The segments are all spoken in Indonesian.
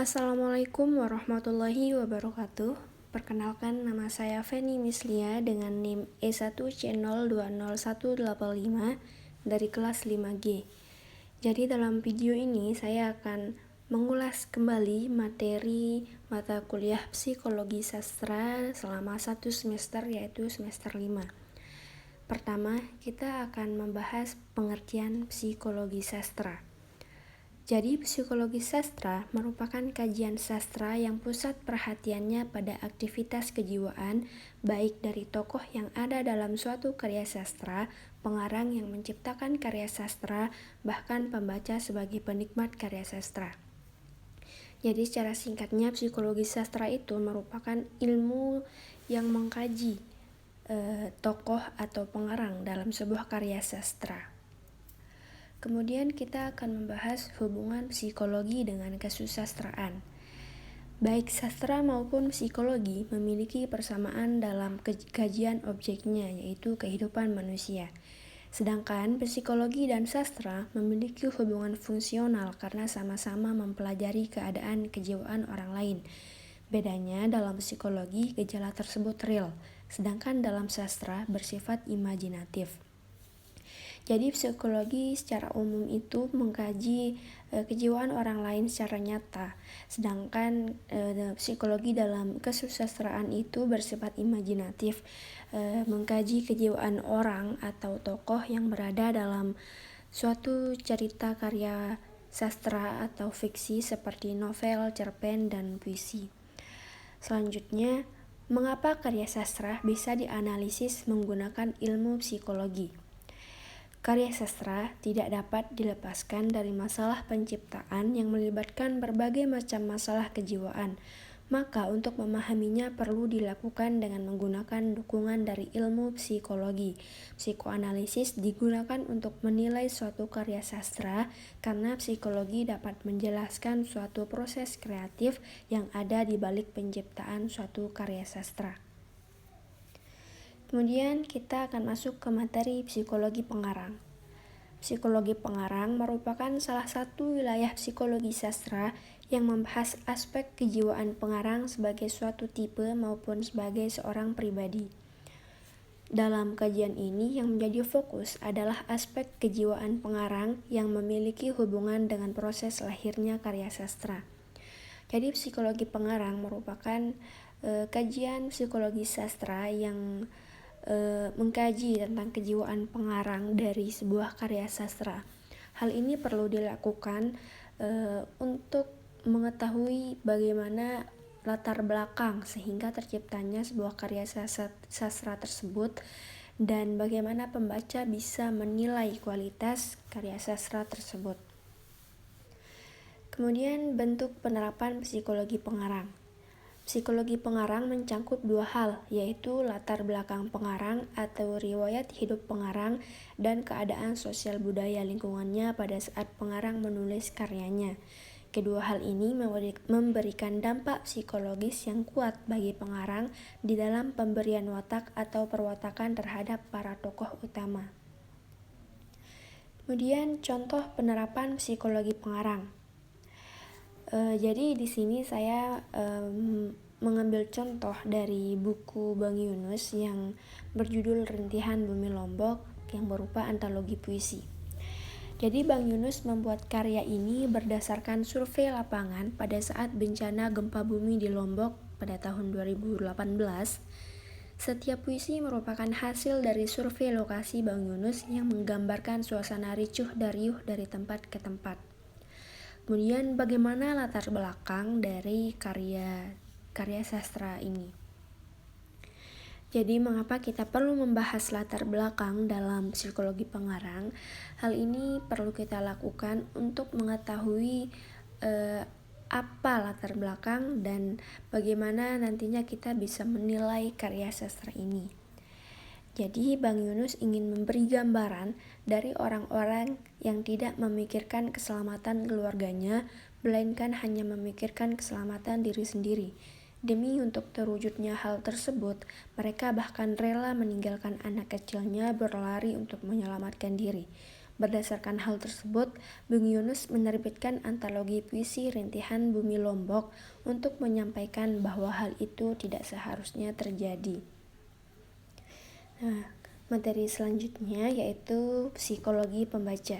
Assalamualaikum warahmatullahi wabarakatuh. Perkenalkan, nama saya Feni Mislia dengan NIM E1C02018 dari kelas 5G. Jadi dalam video ini saya akan mengulas kembali materi mata kuliah Psikologi Sastra selama 1 semester, yaitu semester 5. Pertama, kita akan membahas pengertian psikologi sastra. Jadi, psikologi sastra merupakan kajian sastra yang pusat perhatiannya pada aktivitas kejiwaan, baik dari tokoh yang ada dalam suatu karya sastra, pengarang yang menciptakan karya sastra, bahkan pembaca sebagai penikmat karya sastra. Jadi, secara singkatnya, psikologi sastra itu merupakan ilmu yang mengkaji tokoh atau pengarang dalam sebuah karya sastra. Kemudian kita akan membahas hubungan psikologi dengan kesusastraan. Baik sastra maupun psikologi memiliki persamaan dalam kajian objeknya, yaitu kehidupan manusia. Sedangkan psikologi dan sastra memiliki hubungan fungsional karena sama-sama mempelajari keadaan kejiwaan orang lain. Bedanya, dalam psikologi gejala tersebut real, sedangkan dalam sastra bersifat imajinatif. Jadi psikologi secara umum itu mengkaji kejiwaan orang lain secara nyata, sedangkan psikologi dalam kesusastraan itu bersifat imajinatif, mengkaji kejiwaan orang atau tokoh yang berada dalam suatu cerita karya sastra atau fiksi seperti novel, cerpen, dan puisi. Selanjutnya, mengapa karya sastra bisa dianalisis menggunakan ilmu psikologi? Karya sastra tidak dapat dilepaskan dari masalah penciptaan yang melibatkan berbagai macam masalah kejiwaan. Maka untuk memahaminya perlu dilakukan dengan menggunakan dukungan dari ilmu psikologi. Psikoanalisis digunakan untuk menilai suatu karya sastra karena psikologi dapat menjelaskan suatu proses kreatif yang ada di balik penciptaan suatu karya sastra. Kemudian kita akan masuk ke materi psikologi pengarang. Psikologi pengarang merupakan salah satu wilayah psikologi sastra yang membahas aspek kejiwaan pengarang sebagai suatu tipe maupun sebagai seorang pribadi. Dalam kajian ini yang menjadi fokus adalah aspek kejiwaan pengarang yang memiliki hubungan dengan proses lahirnya karya sastra. Jadi psikologi pengarang merupakan kajian psikologi sastra yang mengkaji tentang kejiwaan pengarang dari sebuah karya sastra. Hal ini perlu dilakukan untuk mengetahui bagaimana latar belakang sehingga terciptanya sebuah karya sastra tersebut dan bagaimana pembaca bisa menilai kualitas karya sastra tersebut. Kemudian bentuk penerapan psikologi pengarang. Psikologi pengarang mencangkup dua hal, yaitu latar belakang pengarang atau riwayat hidup pengarang dan keadaan sosial budaya lingkungannya pada saat pengarang menulis karyanya. Kedua hal ini memberikan dampak psikologis yang kuat bagi pengarang di dalam pemberian watak atau perwatakan terhadap para tokoh utama. Kemudian contoh penerapan psikologi pengarang. Jadi di sini saya mengambil contoh dari buku Bang Yunus yang berjudul Rintihan Bumi Lombok yang berupa antologi puisi. Jadi Bang Yunus membuat karya ini berdasarkan survei lapangan pada saat bencana gempa bumi di Lombok pada tahun 2018. Setiap puisi merupakan hasil dari survei lokasi Bang Yunus yang menggambarkan suasana ricuh dariuh dari tempat ke tempat. Kemudian bagaimana latar belakang dari karya sastra ini? Jadi mengapa kita perlu membahas latar belakang dalam psikologi pengarang? Hal ini perlu kita lakukan untuk mengetahui apa latar belakang dan bagaimana nantinya kita bisa menilai karya sastra ini. Jadi Bang Yunus ingin memberi gambaran dari orang-orang yang tidak memikirkan keselamatan keluarganya, melainkan hanya memikirkan keselamatan diri sendiri. Demi untuk terwujudnya hal tersebut, mereka bahkan rela meninggalkan anak kecilnya berlari untuk menyelamatkan diri. Berdasarkan hal tersebut, Bung Yunus menerbitkan antologi puisi Rintihan Bumi Lombok untuk menyampaikan bahwa hal itu tidak seharusnya terjadi. Nah, materi selanjutnya yaitu psikologi pembaca.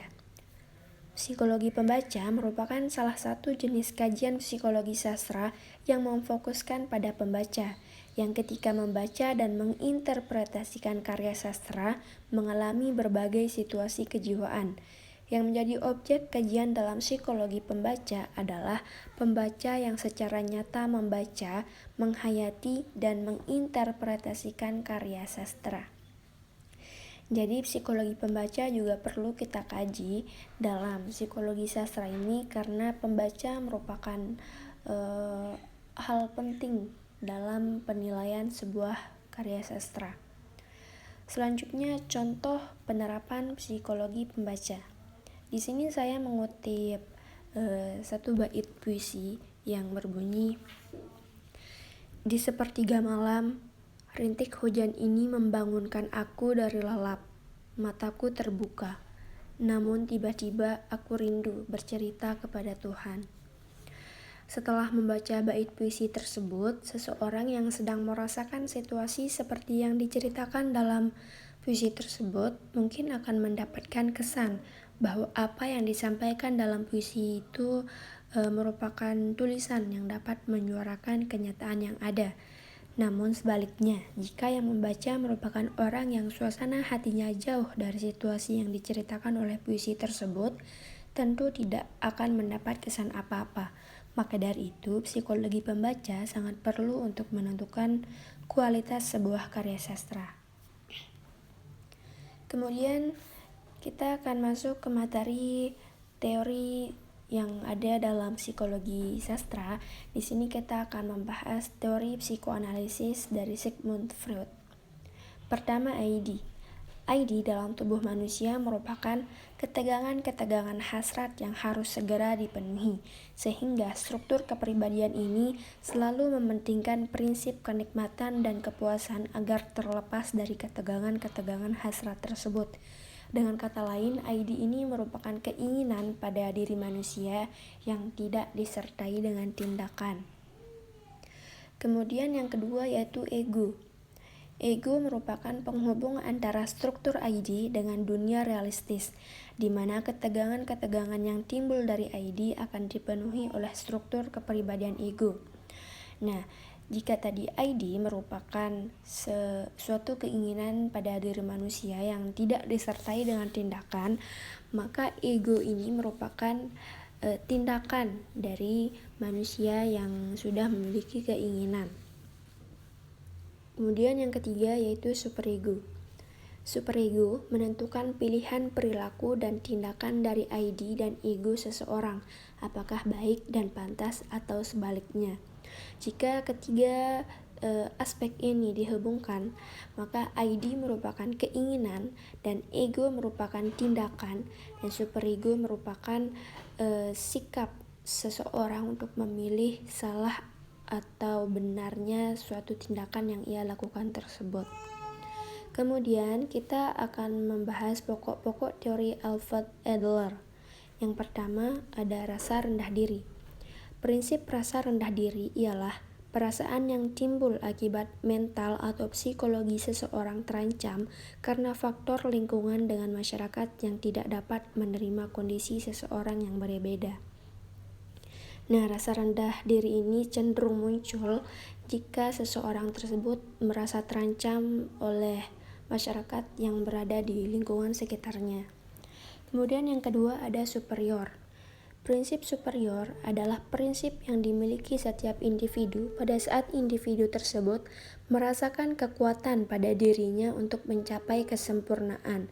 Psikologi pembaca merupakan salah satu jenis kajian psikologi sastra yang memfokuskan pada pembaca, yang ketika membaca dan menginterpretasikan karya sastra mengalami berbagai situasi kejiwaan. Yang menjadi objek kajian dalam psikologi pembaca adalah pembaca yang secara nyata membaca, menghayati, dan menginterpretasikan karya sastra. Jadi psikologi pembaca juga perlu kita kaji dalam psikologi sastra ini karena pembaca merupakan hal penting dalam penilaian sebuah karya sastra. Selanjutnya contoh penerapan psikologi pembaca. Di sini saya mengutip satu bait puisi yang berbunyi, "Di sepertiga malam, rintik hujan ini membangunkan aku dari lelap. Mataku terbuka, namun tiba-tiba aku rindu bercerita kepada Tuhan." Setelah membaca bait puisi tersebut, seseorang yang sedang merasakan situasi seperti yang diceritakan dalam puisi tersebut mungkin akan mendapatkan kesan bahwa apa yang disampaikan dalam puisi itu merupakan tulisan yang dapat menyuarakan kenyataan yang ada. Namun sebaliknya, jika yang membaca merupakan orang yang suasana hatinya jauh dari situasi yang diceritakan oleh puisi tersebut, tentu tidak akan mendapat kesan apa-apa. Maka dari itu, psikologi pembaca sangat perlu untuk menentukan kualitas sebuah karya sastra. Kemudian kita akan masuk ke materi teori yang ada dalam psikologi sastra. Di sini kita akan membahas teori psikoanalisis dari Sigmund Freud. Pertama, ID. ID dalam tubuh manusia merupakan ketegangan-ketegangan hasrat yang harus segera dipenuhi, sehingga struktur kepribadian ini selalu mementingkan prinsip kenikmatan dan kepuasan agar terlepas dari ketegangan-ketegangan hasrat tersebut. Dengan kata lain, ID ini merupakan keinginan pada diri manusia yang tidak disertai dengan tindakan. Kemudian yang kedua yaitu ego. Ego merupakan penghubung antara struktur ID dengan dunia realistis, di mana ketegangan-ketegangan yang timbul dari ID akan dipenuhi oleh struktur kepribadian ego. Nah, jika tadi ID merupakan suatu keinginan pada diri manusia yang tidak disertai dengan tindakan, maka ego ini merupakan tindakan dari manusia yang sudah memiliki keinginan. Kemudian yang ketiga yaitu superego. Superego menentukan pilihan perilaku dan tindakan dari ID dan ego seseorang, apakah baik dan pantas atau sebaliknya. Jika ketiga aspek ini dihubungkan, maka ID merupakan keinginan dan ego merupakan tindakan, dan superego merupakan sikap seseorang untuk memilih salah atau benarnya suatu tindakan yang ia lakukan tersebut. Kemudian kita akan membahas pokok-pokok teori Alfred Adler. Yang pertama ada rasa rendah diri. Prinsip rasa rendah diri ialah perasaan yang timbul akibat mental atau psikologi seseorang terancam karena faktor lingkungan dengan masyarakat yang tidak dapat menerima kondisi seseorang yang berbeda. Nah, rasa rendah diri ini cenderung muncul jika seseorang tersebut merasa terancam oleh masyarakat yang berada di lingkungan sekitarnya. Kemudian yang kedua ada superior. Prinsip superior adalah prinsip yang dimiliki setiap individu pada saat individu tersebut merasakan kekuatan pada dirinya untuk mencapai kesempurnaan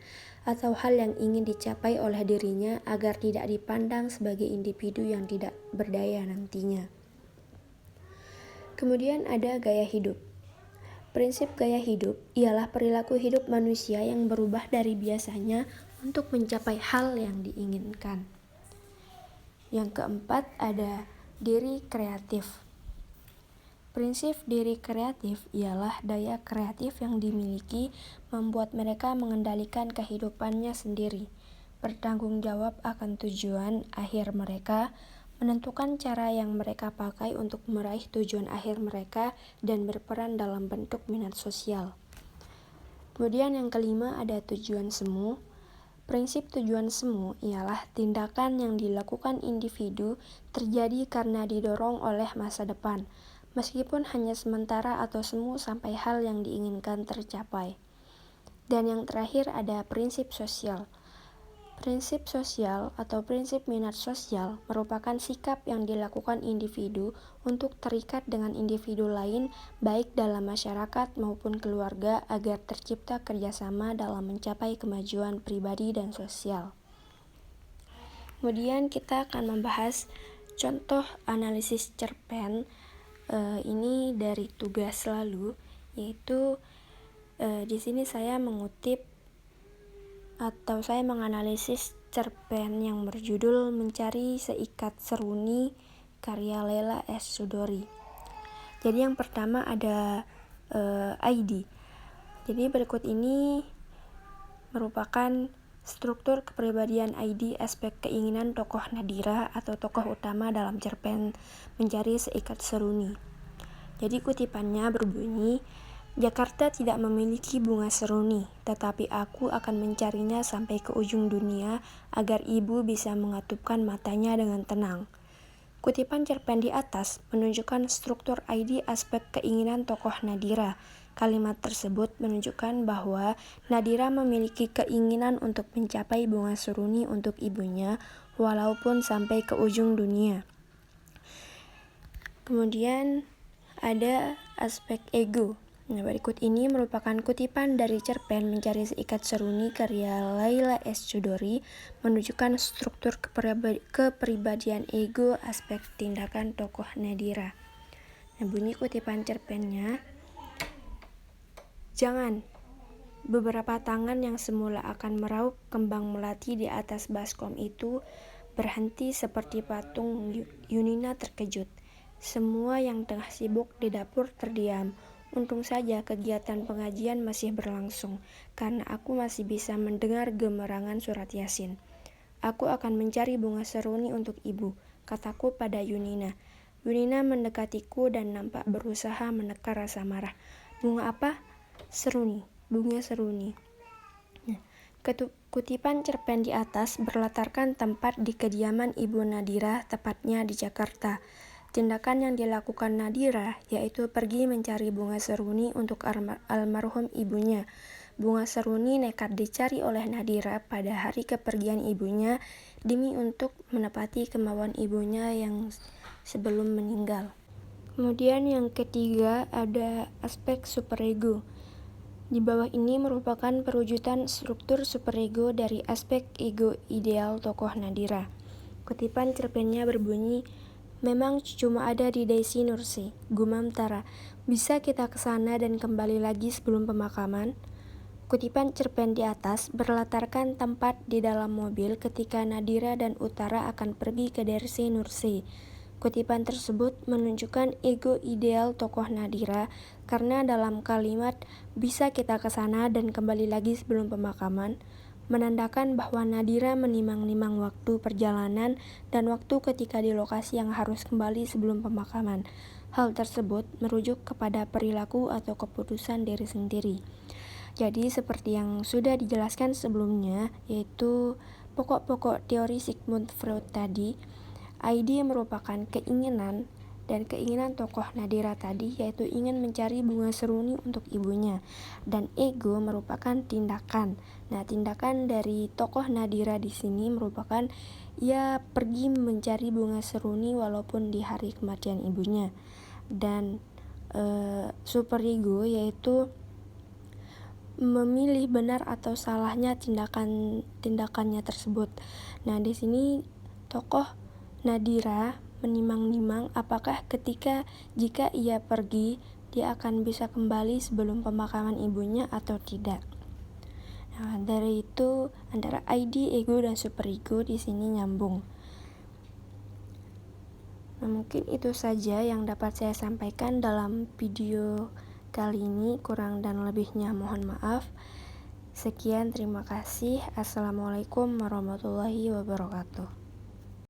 atau hal yang ingin dicapai oleh dirinya agar tidak dipandang sebagai individu yang tidak berdaya nantinya. Kemudian ada gaya hidup. Prinsip gaya hidup ialah perilaku hidup manusia yang berubah dari biasanya untuk mencapai hal yang diinginkan. Yang keempat ada diri kreatif. Prinsip diri kreatif ialah daya kreatif yang dimiliki membuat mereka mengendalikan kehidupannya sendiri. bertanggung jawab akan tujuan akhir mereka, menentukan cara yang mereka pakai untuk meraih tujuan akhir mereka, dan berperan dalam bentuk minat sosial. Kemudian yang kelima ada tujuan semu. Prinsip tujuan semu ialah tindakan yang dilakukan individu terjadi karena didorong oleh masa depan, meskipun hanya sementara atau semu sampai hal yang diinginkan tercapai. Dan yang terakhir ada prinsip sosial. Prinsip sosial atau prinsip minat sosial merupakan sikap yang dilakukan individu untuk terikat dengan individu lain, baik dalam masyarakat maupun keluarga, agar tercipta kerjasama dalam mencapai kemajuan pribadi dan sosial. Kemudian kita akan membahas contoh analisis cerpen. Ini dari tugas lalu, yaitu di sini saya mengutip atau saya menganalisis cerpen yang berjudul Mencari Seikat Seruni karya Laila S. Chudori. Jadi yang pertama ada ID. Jadi berikut ini merupakan struktur kepribadian ID, aspek keinginan tokoh Nadira atau tokoh utama dalam cerpen Mencari Seikat Seruni. Jadi kutipannya berbunyi, Jakarta tidak memiliki bunga seruni, tetapi aku akan mencarinya sampai ke ujung dunia agar ibu bisa mengatupkan matanya dengan tenang. Kutipan cerpen di atas menunjukkan struktur ID aspek keinginan tokoh Nadira. Kalimat tersebut menunjukkan bahwa Nadira memiliki keinginan untuk mencapai bunga seruni untuk ibunya, walaupun sampai ke ujung dunia. Kemudian ada aspek ego. Berikut ini merupakan kutipan dari cerpen Mencari Seikat Seruni karya Laila S. Chudori, menunjukkan struktur kepribadian ego aspek tindakan tokoh Nadira. Bunyi kutipan cerpennya, jangan, beberapa tangan yang semula akan meraup kembang melati di atas baskom itu berhenti seperti patung. Yunina terkejut. Semua yang tengah sibuk di dapur terdiam. Untung saja kegiatan pengajian masih berlangsung, karena aku masih bisa mendengar gemerangan surat Yasin. Aku akan mencari bunga seruni untuk ibu, kataku pada Yunina. Yunina mendekatiku dan nampak berusaha menekan rasa marah. Bunga apa? Seruni, bunga seruni. Kutipan cerpen di atas berlatarkan tempat di kediaman Ibu Nadira, tepatnya di Jakarta. Tindakan yang dilakukan Nadira yaitu pergi mencari bunga seruni untuk almarhum ibunya. Bunga seruni nekat dicari oleh Nadira pada hari kepergian ibunya demi untuk menepati kemauan ibunya yang sebelum meninggal. Kemudian yang ketiga ada aspek superego. Di bawah ini merupakan perwujudan struktur superego dari aspek ego ideal tokoh Nadira. Kutipan cerpennya berbunyi, memang cuma ada di Desi Nursi, gumam Tara. Bisa kita kesana dan kembali lagi sebelum pemakaman? Kutipan cerpen di atas berlatarkan tempat di dalam mobil ketika Nadira dan Utara akan pergi ke Desi Nursi. Kutipan tersebut menunjukkan ego ideal tokoh Nadira karena dalam kalimat bisa kita kesana dan kembali lagi sebelum pemakaman menandakan bahwa Nadira menimang-nimang waktu perjalanan dan waktu ketika di lokasi yang harus kembali sebelum pemakaman. Hal tersebut merujuk kepada perilaku atau keputusan diri sendiri. Jadi seperti yang sudah dijelaskan sebelumnya, yaitu pokok-pokok teori Sigmund Freud tadi, ID merupakan keinginan dan keinginan tokoh Nadira tadi, yaitu ingin mencari bunga seruni untuk ibunya, dan ego merupakan tindakan. Nah, tindakan dari tokoh Nadira di sini merupakan ia pergi mencari bunga seruni walaupun di hari kematian ibunya. Dan superego yaitu memilih benar atau salahnya tindakannya tersebut. Nah, di sini tokoh Nadira menimang-nimang apakah jika ia pergi dia akan bisa kembali sebelum pemakaman ibunya atau tidak. Nah, dari itu antara ID, ego dan superego di sini nyambung. Nah, mungkin itu saja yang dapat saya sampaikan dalam video kali ini, kurang dan lebihnya mohon maaf. Sekian, terima kasih. Assalamualaikum warahmatullahi wabarakatuh.